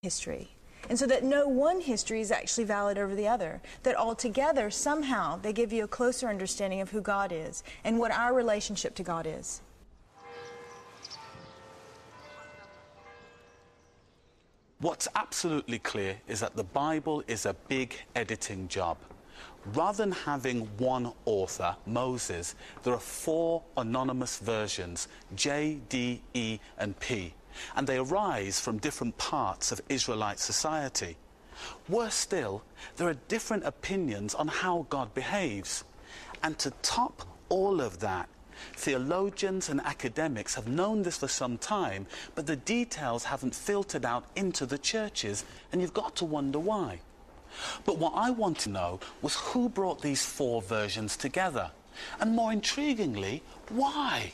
history. And so that no one history is actually valid over the other, that altogether, somehow, they give you a closer understanding of who God is and what our relationship to God is. What's absolutely clear is that the Bible is a big editing job. Rather than having one author, Moses, there are 4 anonymous versions, J, D, E, and P, and they arise from different parts of Israelite society. Worse still, there are different opinions on how God behaves. And to top all of that, theologians and academics have known this for some time, but the details haven't filtered out into the churches, and you've got to wonder why. But what I want to know was who brought these 4 versions together, and more intriguingly, why?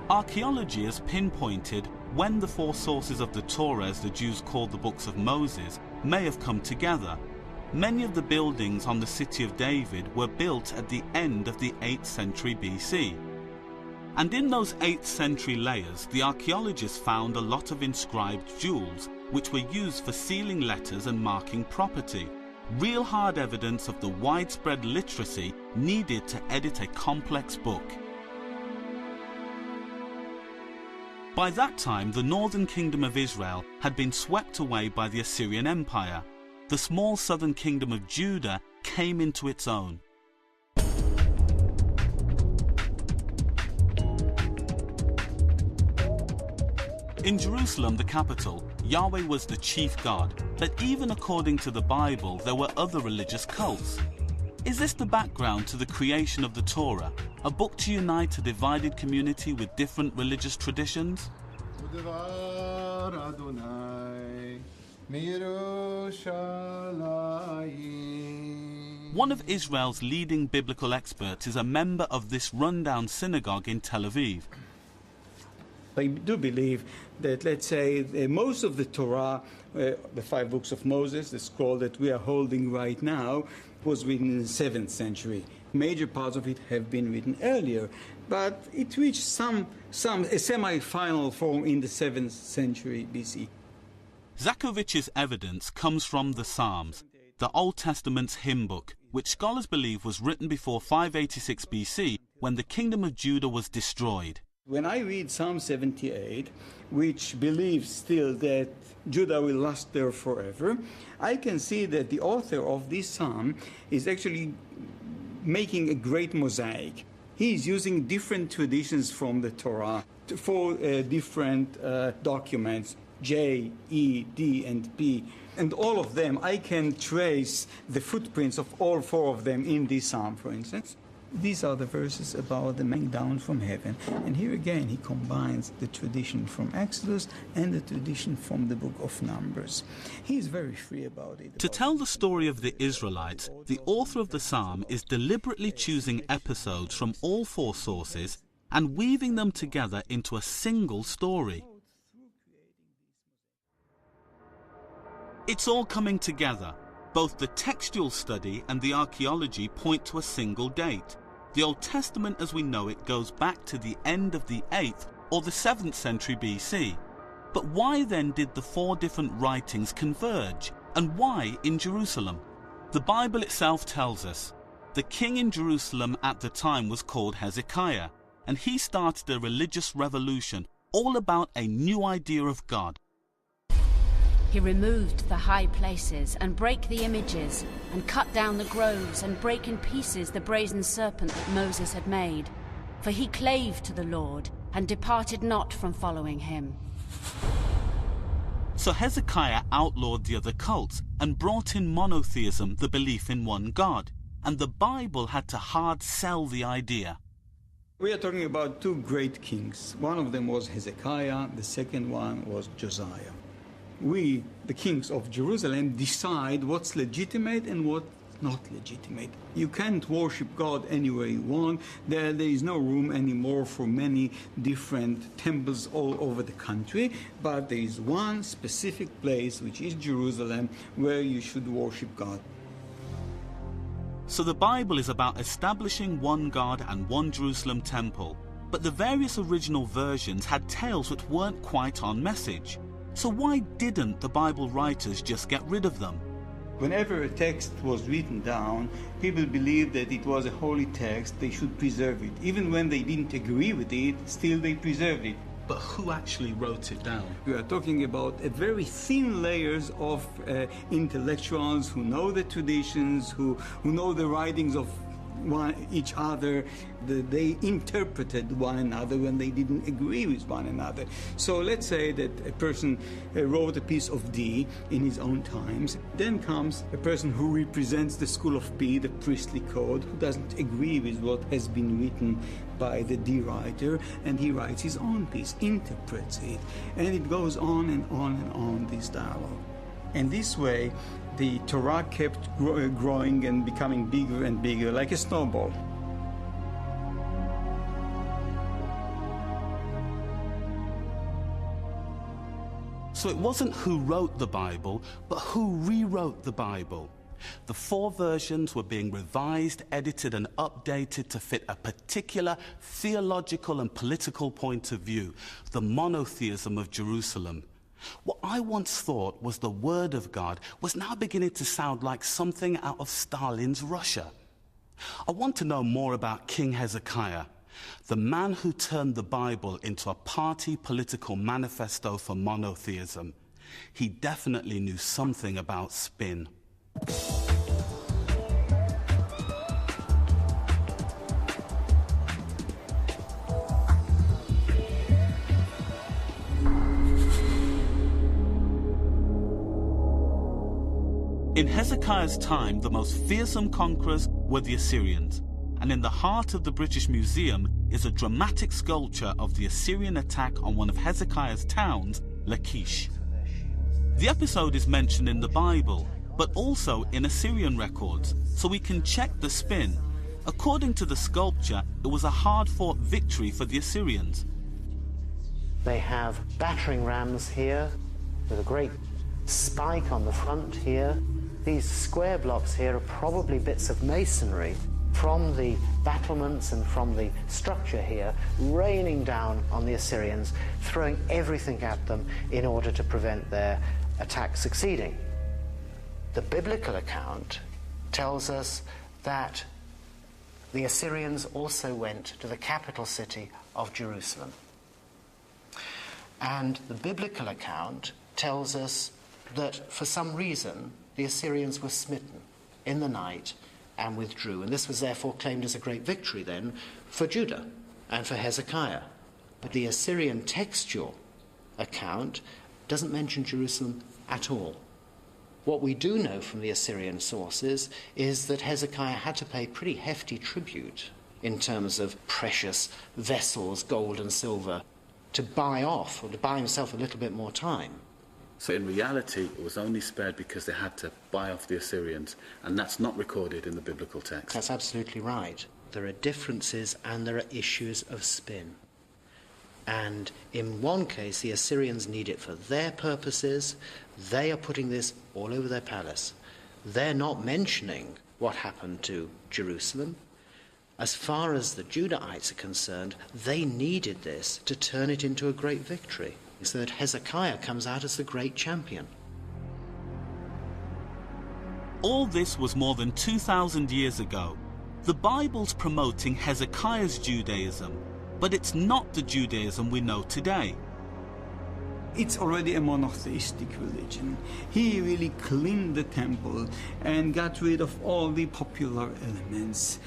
Archaeology has pinpointed when the 4 sources of the Torah, as the Jews called the books of Moses, may have come together. Many of the buildings on the city of David were built at the end of the 8th century BC. And in those 8th century layers, the archaeologists found a lot of inscribed jewels, which were used for sealing letters and marking property. Real hard evidence of the widespread literacy needed to edit a complex book. By that time, the northern kingdom of Israel had been swept away by the Assyrian Empire. The small southern kingdom of Judah came into its own. In Jerusalem, the capital, Yahweh was the chief god, but even according to the Bible, there were other religious cults. Is this the background to the creation of the Torah, a book to unite a divided community with different religious traditions? One of Israel's leading biblical experts is a member of this rundown synagogue in Tel Aviv. I do believe that, let's say, most of the Torah, the 5 books of Moses, the scroll that we are holding right now, was written in the 7th century. Major parts of it have been written earlier, but it reached a semi-final form in the 7th century BC. Zakovich's evidence comes from the Psalms, the Old Testament's hymn book, which scholars believe was written before 586 BC, when the kingdom of Judah was destroyed. When I read Psalm 78, which believes still that Judah will last there forever, I can see that the author of this psalm is actually making a great mosaic. He is using different traditions from the Torah for different documents, J, E, D, and P. And all of them, I can trace the footprints of all 4 of them in this psalm, for instance. These are the verses about the man down from heaven. And here again, he combines the tradition from Exodus and the tradition from the book of Numbers. He is very free about it. To tell the story of the Israelites, the author of the psalm is deliberately choosing episodes from all 4 sources and weaving them together into a single story. It's all coming together. Both the textual study and the archaeology point to a single date. The Old Testament as we know it goes back to the end of the 8th or the 7th century BC. But why then did the 4 different writings converge? And why in Jerusalem? The Bible itself tells us. The king in Jerusalem at the time was called Hezekiah, and he started a religious revolution all about a new idea of God. He removed the high places and brake the images and cut down the groves and brake in pieces the brazen serpent that Moses had made. For he clave to the Lord and departed not from following him. So Hezekiah outlawed the other cults and brought in monotheism, the belief in one God. And the Bible had to hard sell the idea. We are talking about 2 great kings. One of them was Hezekiah, the second one was Josiah. We, the kings of Jerusalem, decide what's legitimate and what's not legitimate. You can't worship God any way you want. There is no room anymore for many different temples all over the country, but there is one specific place, which is Jerusalem, where you should worship God. So the Bible is about establishing one God and one Jerusalem temple. But the various original versions had tales that weren't quite on message. So why didn't the Bible writers just get rid of them? Whenever a text was written down, people believed that it was a holy text, they should preserve it. Even when they didn't agree with it, still they preserved it. But who actually wrote it down? We are talking about a very thin layers of intellectuals who know the traditions, who know the writings of each other. They interpreted one another when they didn't agree with one another. So let's say that a person wrote a piece of D in his own times. Then comes a person who represents the school of P, the priestly code, who doesn't agree with what has been written by the D writer, and he writes his own piece, interprets it, and it goes on and on and on, this dialogue. And this way, the Torah kept growing and becoming bigger and bigger, like a snowball. So it wasn't who wrote the Bible, but who rewrote the Bible. The 4 versions were being revised, edited, and updated to fit a particular theological and political point of view, the monotheism of Jerusalem. What I once thought was the Word of God was now beginning to sound like something out of Stalin's Russia. I want to know more about King Hezekiah, the man who turned the Bible into a party political manifesto for monotheism. He definitely knew something about spin. In Hezekiah's time, the most fearsome conquerors were the Assyrians, and in the heart of the British Museum is a dramatic sculpture of the Assyrian attack on one of Hezekiah's towns, Lachish. The episode is mentioned in the Bible, but also in Assyrian records, so we can check the spin. According to the sculpture, it was a hard-fought victory for the Assyrians. They have battering rams here, with a great spike on the front here. These square blocks here are probably bits of masonry from the battlements and from the structure here, raining down on the Assyrians, throwing everything at them in order to prevent their attack succeeding. The biblical account tells us that the Assyrians also went to the capital city of Jerusalem. And the biblical account tells us that for some reason the Assyrians were smitten in the night and withdrew. And this was therefore claimed as a great victory then for Judah and for Hezekiah. But the Assyrian textual account doesn't mention Jerusalem at all. What we do know from the Assyrian sources is that Hezekiah had to pay pretty hefty tribute in terms of precious vessels, gold and silver, to buy off or to buy himself a little bit more time. So in reality, it was only spared because they had to buy off the Assyrians, and that's not recorded in the biblical text. That's absolutely right. There are differences and there are issues of spin. And in one case, the Assyrians need it for their purposes. They are putting this all over their palace. They're not mentioning what happened to Jerusalem. As far as the Judahites are concerned, they needed this to turn it into a great victory, so that Hezekiah comes out as the great champion. All this was more than 2,000 years ago. The Bible's promoting Hezekiah's Judaism, but it's not the Judaism we know today. It's already a monotheistic religion. He really cleaned the temple and got rid of all the popular elements.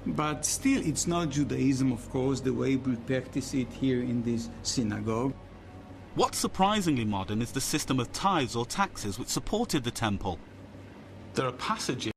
But still, it's not Judaism, of course, the way we practice it here in this synagogue. What's surprisingly modern is the system of tithes or taxes which supported the temple. There are passages